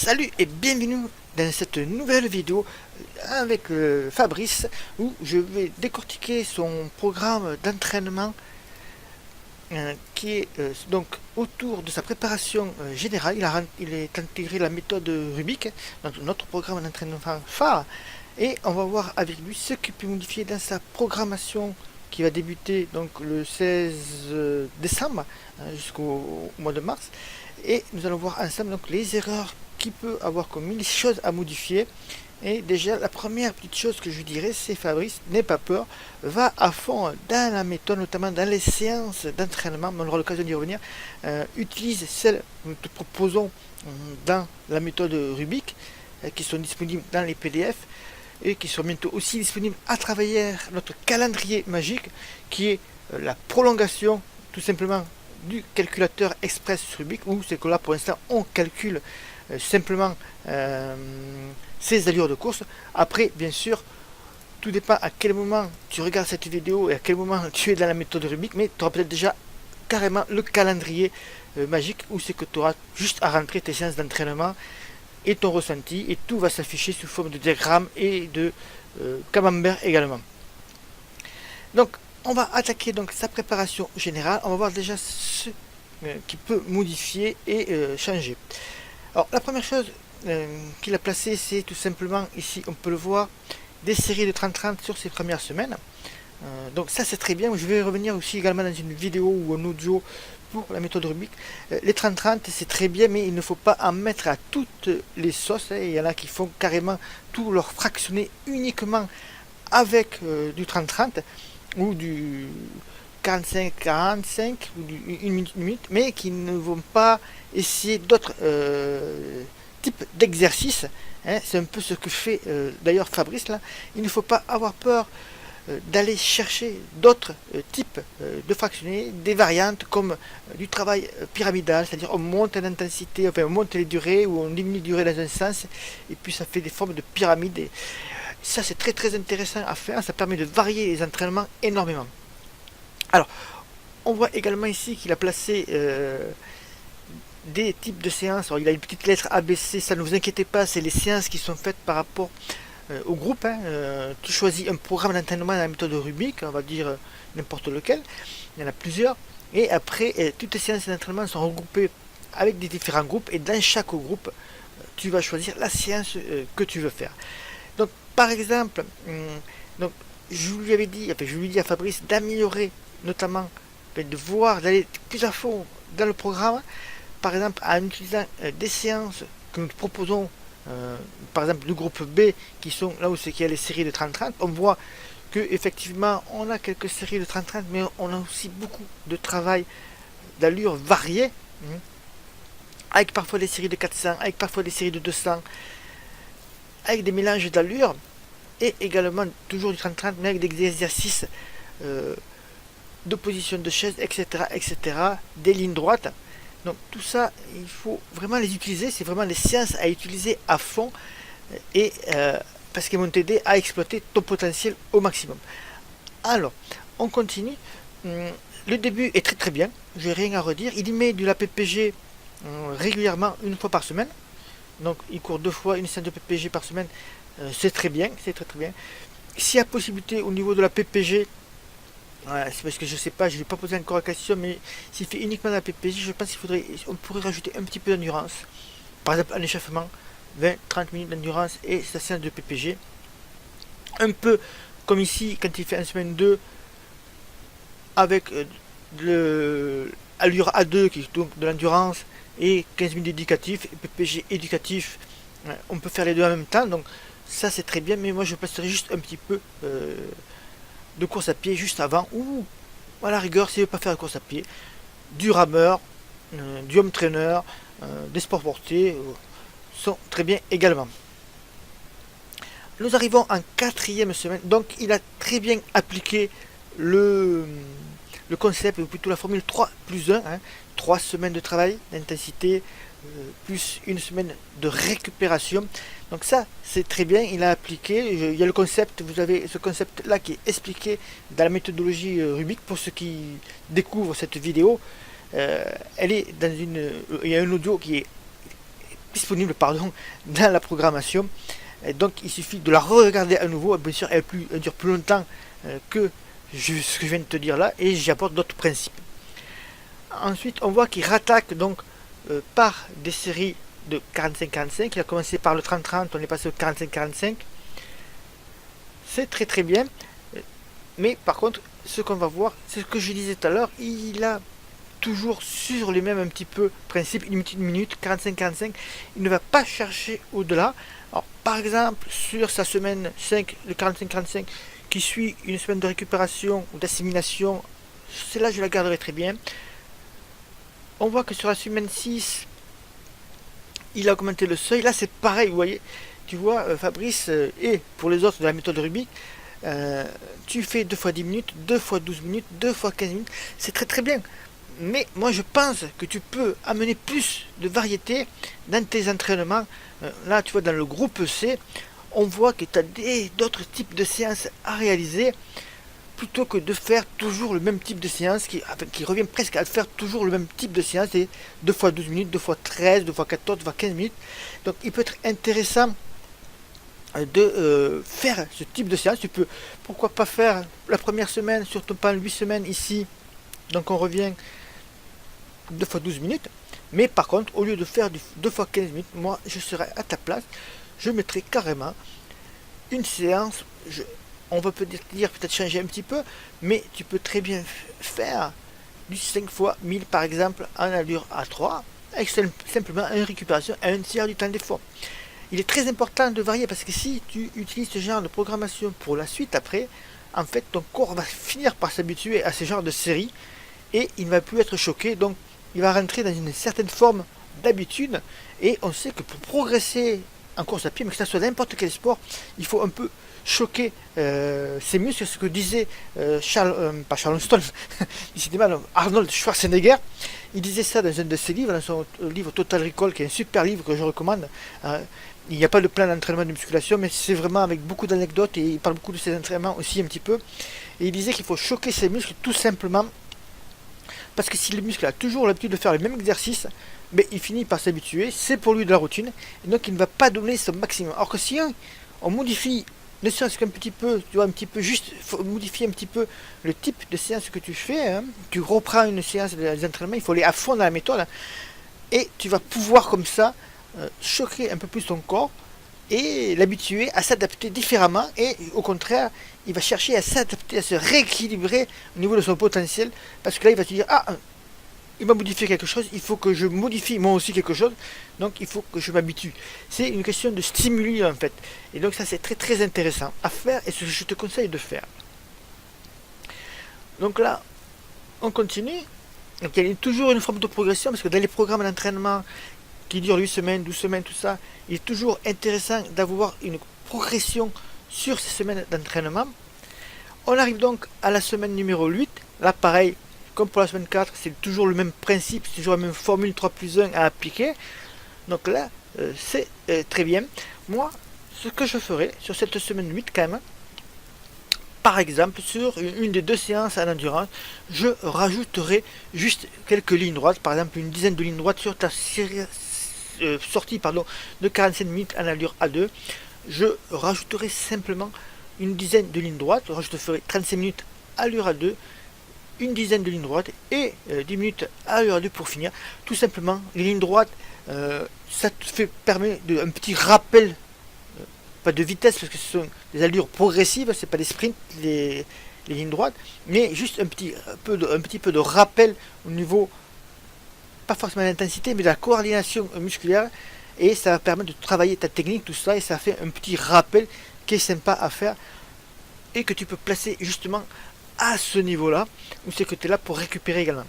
Salut et bienvenue dans cette nouvelle vidéo avec Fabrice où je vais décortiquer son programme d'entraînement qui est donc autour de sa préparation générale. Il est intégré la méthode Rubik, donc notre programme d'entraînement phare, et on va voir avec lui ce qu'il peut modifier dans sa programmation qui va débuter donc le 16 décembre jusqu'au mois de mars. Et nous allons voir ensemble donc les erreurs qu'il peut avoir commis, les choses à modifier. Et déjà, la première petite chose que je dirais, c'est Fabrice, n'aie pas peur, va à fond dans la méthode, notamment dans les séances d'entraînement, on aura l'occasion d'y revenir. Utilise celles que nous te proposons dans la méthode Rubik, qui sont disponibles dans les PDF et qui sont bientôt aussi disponibles à travers notre calendrier magique, qui est la prolongation tout simplement du calculateur express Rubik, où c'est que là pour l'instant on calcule simplement ses allures de course. Après bien sûr tout dépend à quel moment tu regardes cette vidéo et à quel moment tu es dans la méthode Rubik, mais tu auras peut-être déjà carrément le calendrier magique, où c'est que tu auras juste à rentrer tes séances d'entraînement et ton ressenti, et tout va s'afficher sous forme de diagramme et de camembert également. Donc on va attaquer donc sa préparation générale. On va voir déjà ce qui peut modifier et changer. Alors la première chose qu'il a placée, c'est tout simplement, ici on peut le voir, des séries de 30-30 sur ces premières semaines. Donc ça c'est très bien. Je vais revenir aussi également dans une vidéo ou un audio pour la méthode Rubik. Les 30-30 c'est très bien, mais il ne faut pas en mettre à toutes les sauces. Il y en a qui font carrément tout leur fractionner uniquement avec du 30-30 ou du 45-45 ou du 1 minute, mais qui ne vont pas essayer d'autres types d'exercices. C'est un peu ce que fait d'ailleurs Fabrice là. Il ne faut pas avoir peur d'aller chercher d'autres types de fractionnés, des variantes comme du travail pyramidal, c'est-à-dire on monte l'intensité, enfin on monte les durées ou on diminue les durées dans un sens, et puis ça fait des formes de pyramide. Et ça c'est très très intéressant à faire, ça permet de varier les entraînements énormément. Alors, on voit également ici qu'il a placé des types de séances. Alors, il a une petite lettre ABC, ça ne vous inquiétez pas, c'est les séances qui sont faites par rapport au groupe. Tu choisis un programme d'entraînement dans la méthode Rubik, on va dire n'importe lequel, il y en a plusieurs, et après, toutes les séances d'entraînement sont regroupées avec des différents groupes, et dans chaque groupe, tu vas choisir la séance que tu veux faire. Donc, par exemple, donc, je lui avais dit, enfin, je lui dis à Fabrice d'améliorer notamment, de voir, d'aller plus à fond dans le programme, par exemple en utilisant des séances que nous proposons, par exemple du groupe B, qui sont là où c'est qu'il y a les séries de 30-30. On voit que effectivement on a quelques séries de 30-30, mais on a aussi beaucoup de travail d'allure variée, avec parfois des séries de 400, avec parfois des séries de 200, avec des mélanges d'allure, et également toujours du 30-30, mais avec des exercices de position de chaise, etc., etc., des lignes droites. Donc tout ça, il faut vraiment les utiliser, c'est vraiment les séances à utiliser à fond, et parce qu'elles vont t'aider à exploiter ton potentiel au maximum. Alors, on continue. Le début est très très bien, je n'ai rien à redire. Il y met de la PPG régulièrement, une fois par semaine. Donc il court 2 fois une séance de PPG par semaine, c'est très bien, c'est très très bien. S'il y a possibilité au niveau de la PPG, c'est parce que je sais pas, je ne lui ai pas posé encore la question, mais s'il fait uniquement de la PPG, je pense on pourrait rajouter un petit peu d'endurance. Par exemple, un échauffement, 20-30 minutes d'endurance et sa séance de PPG. Un peu comme ici, quand il fait en semaine 2, avec allure A2, qui est donc de l'endurance, et 15 minutes d'éducatif, et PPG éducatif. On peut faire les deux en même temps, donc ça c'est très bien, mais moi je passerai juste un petit peu de course à pied juste avant, ou à la rigueur, si vous ne voulez pas faire de course à pied, du rameur, du home trainer, des sports portés sont très bien également. Nous arrivons en 4e semaine, donc il a très bien appliqué le concept, ou plutôt la formule 3+1, 3 semaines de travail d'intensité, plus une semaine de récupération. Donc ça c'est très bien, il a appliqué. Il y a le concept, vous avez ce concept là qui est expliqué dans la méthodologie Rubik. Pour ceux qui découvrent cette vidéo, elle est dans il y a un audio qui est disponible pardon, dans la programmation. Et donc il suffit de la regarder à nouveau. Bien sûr, elle dure plus longtemps que ce que je viens de te dire là, et j'y apporte d'autres principes. Ensuite, on voit qu'il rattaque donc par des séries de 45-45. Il a commencé par le 30-30, on est passé au 45-45. C'est très très bien. Mais par contre, ce qu'on va voir, c'est ce que je disais tout à l'heure, il a toujours sur les mêmes un petit peu principes, une minute, 45-45. Il ne va pas chercher au-delà. Alors, par exemple, sur sa semaine 5, le 45-45, qui suit une semaine de récupération ou d'assimilation, celle-là je la garderai très bien. On voit que sur la semaine 6, il a augmenté le seuil. Là c'est pareil, vous voyez, tu vois, Fabrice, et pour les autres de la méthode Rubik, tu fais 2 fois 10 minutes, 2 fois 12 minutes, 2 fois 15 minutes, c'est très très bien. Mais moi je pense que tu peux amener plus de variété dans tes entraînements. Là tu vois, dans le groupe C, on voit que tu as d'autres types de séances à réaliser, plutôt que de faire toujours le même type de séance qui revient presque à faire toujours le même type de séance, et 2 fois 12 minutes, 2 fois 13, 2 fois 14, 2 fois 15 minutes. Donc il peut être intéressant de faire ce type de séance. Tu peux pourquoi pas faire la première semaine sur ton plan 8 semaines ici, donc on revient 2 fois 12 minutes, mais par contre au lieu de faire 2 fois 15 minutes, moi je serais à ta place, je mettrais carrément une séance, on va peut-être changer un petit peu, mais tu peux très bien faire du 5 fois 1000 par exemple en allure A3, avec simplement une récupération à un tiers du temps d'effort. Il est très important de varier, parce que si tu utilises ce genre de programmation pour la suite après, en fait ton corps va finir par s'habituer à ce genre de série et il ne va plus être choqué, donc il va rentrer dans une certaine forme d'habitude. Et on sait que pour progresser en course à pied, mais que ce soit n'importe quel sport, il faut un peu choquer ses muscles. Ce que disait pas Charleston, Arnold Schwarzenegger. Il disait ça dans un de ses livres, dans son livre Total Recall, qui est un super livre que je recommande. Il n'y a pas de plan d'entraînement de musculation, mais c'est vraiment avec beaucoup d'anecdotes, et il parle beaucoup de ses entraînements aussi un petit peu. Et il disait qu'il faut choquer ses muscles tout simplement, parce que si le muscle a toujours l'habitude de faire le même exercice, mais il finit par s'habituer, c'est pour lui de la routine, et donc il ne va pas donner son maximum. Alors que si on modifie, ne serait-ce qu'un petit peu, tu vois, un petit peu juste, faut modifier un petit peu le type de séance que tu fais, hein, tu reprends une séance d'entraînement, il faut aller à fond dans la méthode, et tu vas pouvoir comme ça choquer un peu plus ton corps, et l'habituer à s'adapter différemment, et au contraire il va chercher à s'adapter, à se rééquilibrer au niveau de son potentiel, parce que là il va se dire, ah, il m'a modifié quelque chose, il faut que je modifie moi aussi quelque chose, donc il faut que je m'habitue. C'est une question de stimuli en fait, et donc ça c'est très très intéressant à faire, et ce que je te conseille de faire. Donc là on continue. Donc il y a toujours une forme de progression, parce que dans les programmes d'entraînement qui durent 8 semaines, 12 semaines, tout ça, il est toujours intéressant d'avoir une progression sur ces semaines d'entraînement. On arrive donc à la semaine numéro 8. Là pareil, comme pour la semaine 4, c'est toujours le même principe, c'est toujours la même formule 3+1 à appliquer. Donc là, c'est très bien. Moi, ce que je ferai sur cette semaine 8 quand même, par exemple, sur une des 2 séances en endurance, je rajouterai juste quelques lignes droites, par exemple une dizaine de lignes droites sur ta sortie de 45 minutes en allure A2. Je rajouterai simplement une dizaine de lignes droites, je te ferai 35 minutes à allure A2, une dizaine de lignes droites et 10 minutes à allure A2 pour finir. Tout simplement, les lignes droites, ça te permet un petit rappel, pas de vitesse parce que ce sont des allures progressives, c'est pas des sprints, les lignes droites, mais juste un petit peu de rappel au niveau, pas forcément d'intensité, mais de la coordination musculaire, et ça va permettre de travailler ta technique, tout ça, et ça fait un petit rappel qui est sympa à faire, et que tu peux placer justement à ce niveau-là, où c'est que tu es là pour récupérer également.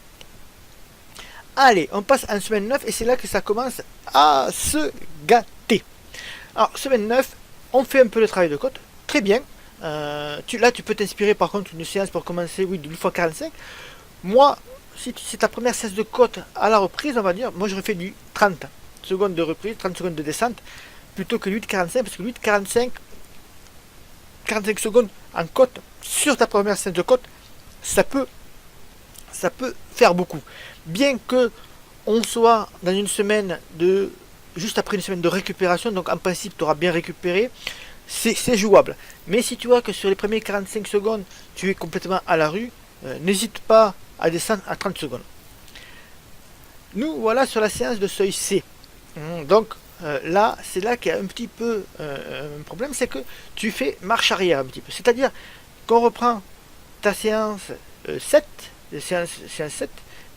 Allez, on passe en semaine 9, et c'est là que ça commence à se gâter. Alors, semaine 9, on fait un peu le travail de côte, très bien. Là, tu peux t'inspirer par contre une séance pour commencer, oui, de 8 x 45. Moi, si c'est ta première séance de côte à la reprise, on va dire, moi j'aurais fait du 30 secondes de reprise, 30 secondes de descente, plutôt que 8,45, parce que 8,45, 45 secondes en côte, sur ta première séance de côte, ça peut faire beaucoup. Bien que on soit dans une semaine de juste après une semaine de récupération, donc en principe tu auras bien récupéré, c'est jouable. Mais si tu vois que sur les premiers 45 secondes tu es complètement à la rue, n'hésite pas à descendre à 30 secondes. Nous voilà sur la séance de seuil C. Donc là, c'est là qu'il y a un petit peu un problème, c'est que tu fais marche arrière un petit peu. C'est-à-dire qu'on reprend ta séance 7, séance 7,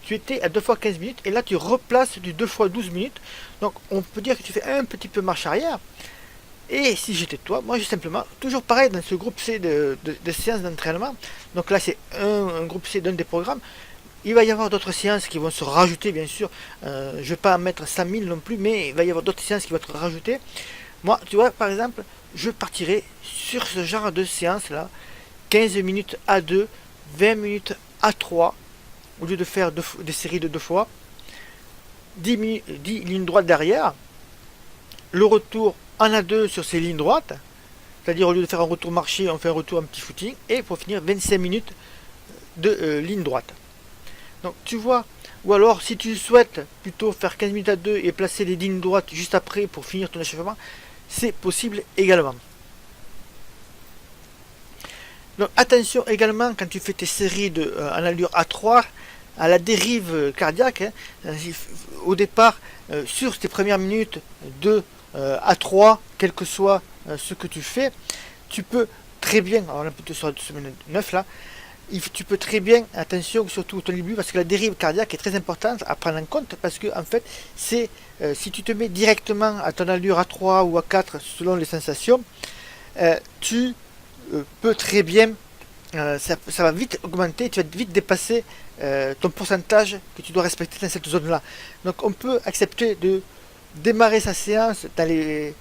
tu étais à 2 fois 15 minutes et là tu replaces du 2 fois 12 minutes. Donc on peut dire que tu fais un petit peu marche arrière. Et si j'étais toi, moi j'ai simplement, toujours pareil dans ce groupe C de séances d'entraînement, donc là c'est un groupe C d'un des programmes, il va y avoir d'autres séances qui vont se rajouter bien sûr, je ne vais pas en mettre 100 000 non plus, mais il va y avoir d'autres séances qui vont être rajoutées. Moi tu vois par exemple, je partirai sur ce genre de séance là, 15 minutes à 2, 20 minutes à 3, au lieu de faire des séries de 2 fois, 10 lignes droites derrière, le retour en A2 sur ces lignes droites, c'est-à-dire au lieu de faire un retour marché, on fait un retour en petit footing, et pour finir 25 minutes de ligne droite. Donc tu vois, ou alors si tu souhaites plutôt faire 15 minutes à 2 et placer les lignes droites juste après pour finir ton échauffement, c'est possible également. Donc attention également quand tu fais tes séries en allure A3 à la dérive cardiaque. Au départ, sur tes premières minutes de A3, quel que soit ce que tu fais, tu peux très bien, alors on est plutôt sur la semaine 9 là, tu peux très bien, attention surtout au ton début, parce que la dérive cardiaque est très importante à prendre en compte, parce que en fait, c'est si tu te mets directement à ton allure A3 ou A4 selon les sensations, tu peut très bien, ça va vite augmenter, tu vas vite dépasser ton pourcentage que tu dois respecter dans cette zone là. Donc on peut accepter de démarrer sa séance dans les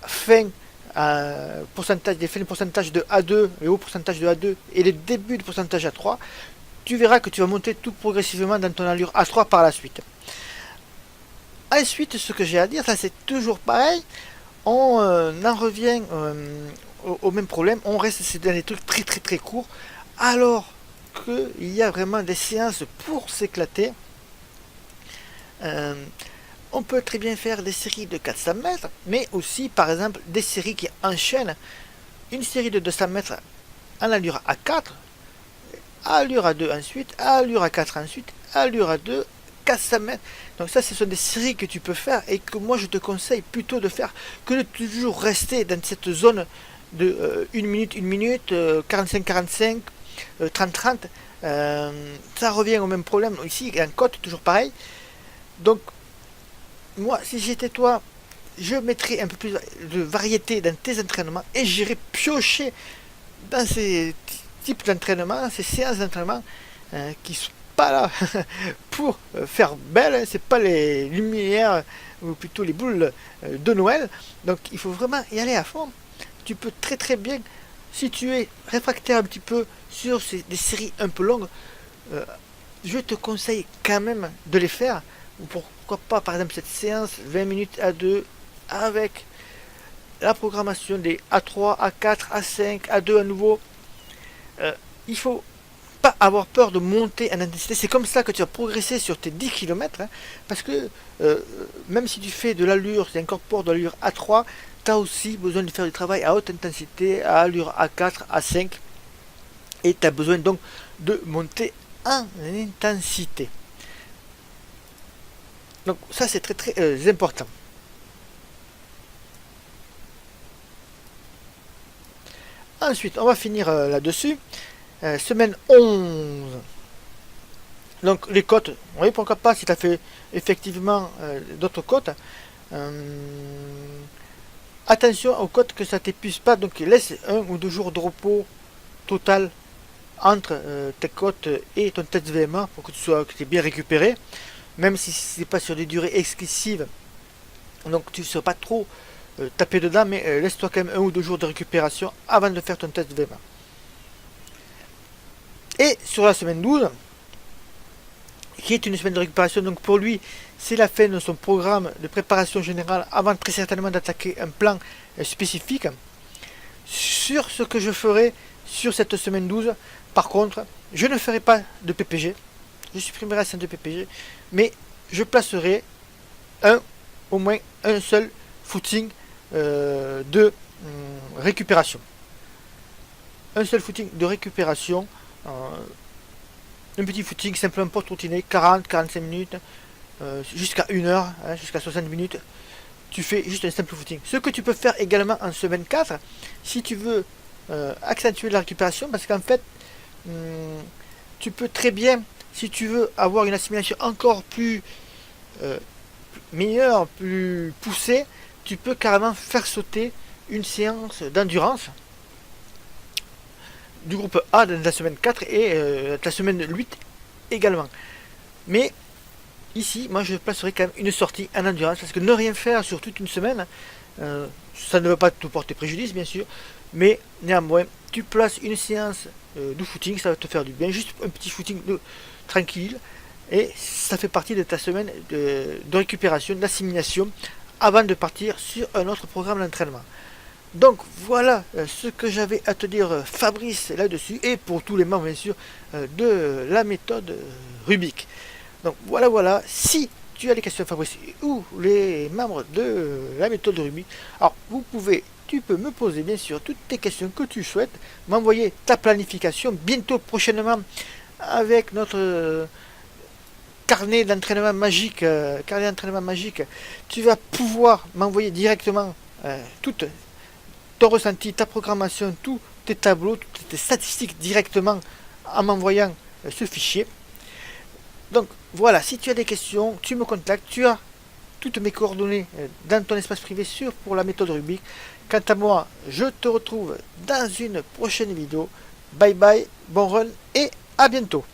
fins des fins de pourcentage de A2, les hauts pourcentages de A2 et les débuts de pourcentage A3. Tu verras que tu vas monter tout progressivement dans ton allure A3 par la suite. Ensuite, ce que j'ai à dire, ça c'est toujours pareil, on en revient au même problème, on reste dans des trucs très courts, alors qu'il y a vraiment des séances pour s'éclater. On peut très bien faire des séries de 400 mètres, mais aussi par exemple des séries qui enchaînent une série de 200 mètres en allure A4, allure A2 ensuite, allure A4 ensuite, allure A2, 400 mètres. Donc ça, ce sont des séries que tu peux faire et que moi je te conseille plutôt de faire que de toujours rester dans cette zone de 1 minute, 45-45, 30-30. Ça revient au même problème. Ici, en côte, toujours pareil. Donc, moi, si j'étais toi, je mettrais un peu plus de variété dans tes entraînements et j'irais piocher dans ces types d'entraînement, ces séances d'entraînement qui sont pas là pour faire belle, hein, c'est pas les lumières ou plutôt les boules de Noël. Donc il faut vraiment y aller à fond. Tu peux très bien, si tu es réfractaire un petit peu sur des séries un peu longues, je te conseille quand même de les faire. Ou pourquoi pas par exemple cette séance 20 minutes à 2 avec la programmation des A3, A4, A5, A2 à nouveau. Il faut pas avoir peur de monter en intensité. C'est comme ça que tu vas progresser sur tes 10 km, hein, parce que même si tu fais de l'allure, tu incorpores de l'allure A3, tu as aussi besoin de faire du travail à haute intensité, à allure A4, A5, et tu as besoin donc de monter en intensité. Donc ça c'est très important. Ensuite, on va finir là-dessus. Semaine 11. Donc les côtes, oui pourquoi pas si tu as fait effectivement d'autres côtes. Attention aux côtes que ça t'épuise pas, donc laisse 1 ou 2 jours de repos total entre tes côtes et ton test VMA pour que tu aies bien récupéré, même si c'est pas sur des durées excessives, donc tu ne seras pas trop tapé dedans, mais laisse-toi quand même 1 ou 2 jours de récupération avant de faire ton test VMA. Et sur la semaine 12, qui est une semaine de récupération, donc pour lui, c'est la fin de son programme de préparation générale avant très certainement d'attaquer un plan spécifique. Sur ce que je ferai sur cette semaine 12, par contre, je ne ferai pas de PPG, je supprimerai la séance de PPG, mais je placerai 1 au moins un seul footing de récupération. Un seul footing de récupération, un petit footing simplement pour trottiner, 40-45 minutes, jusqu'à 1 heure, hein, jusqu'à 60 minutes. Tu fais juste un simple footing. Ce que tu peux faire également en semaine 4, si tu veux accentuer la récupération, parce qu'en fait, tu peux très bien, si tu veux avoir une assimilation encore plus meilleure, plus poussée, tu peux carrément faire sauter une séance d'endurance du groupe A de la semaine 4 et de la semaine 8 également. Mais ici, moi je placerai quand même une sortie en endurance, parce que ne rien faire sur toute une semaine, ça ne va pas te porter préjudice bien sûr, mais néanmoins, tu places une séance de footing, ça va te faire du bien, juste un petit footing tranquille, et ça fait partie de ta semaine de récupération, d'assimilation, avant de partir sur un autre programme d'entraînement. Donc voilà ce que j'avais à te dire, Fabrice, là-dessus, et pour tous les membres bien sûr de la méthode Rubik. Donc voilà, si tu as des questions, Fabrice, ou les membres de la méthode Rubik, alors tu peux me poser bien sûr toutes tes questions que tu souhaites, m'envoyer ta planification, bientôt prochainement avec notre carnet d'entraînement magique, tu vas pouvoir m'envoyer directement tout ton ressenti, ta programmation, tous tes tableaux, toutes tes statistiques directement en m'envoyant ce fichier. Donc voilà, si tu as des questions, tu me contactes, tu as toutes mes coordonnées dans ton espace privé pour la méthode Rubik. Quant à moi, je te retrouve dans une prochaine vidéo. Bye bye, bon run et à bientôt.